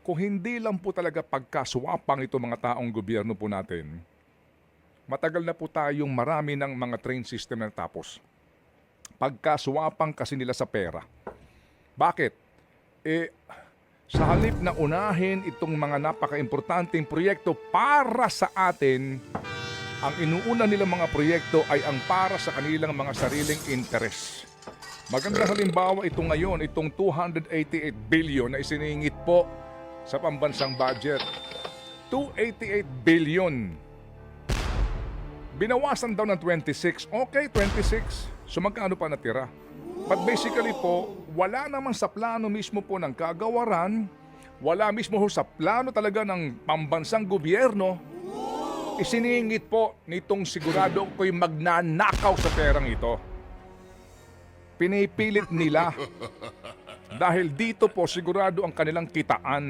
kung hindi lang po talaga pagkaswapang ito mga taong gobyerno po natin, matagal na po tayong marami ng mga train system na tapos. Pagkaswapang kasi nila sa pera. Bakit? Sa halip na unahin itong mga napaka-importanting proyekto para sa atin, ang inuuna nilang mga proyekto ay ang para sa kanilang mga sariling interes. Magandang halimbawa ito ngayon, itong 288 billion na isiningit po sa pambansang budget. 288 billion. Binawasan daw ng 26. Okay, 26. So magkano pa natira? But basically po, wala naman sa plano mismo po ng kagawaran, wala mismo sa plano talaga ng pambansang gobyerno, isiningit po nitong sigurado ko'y magnanakaw sa perang ito. Pinipilit nila dahil dito po sigurado ang kanilang kitaan.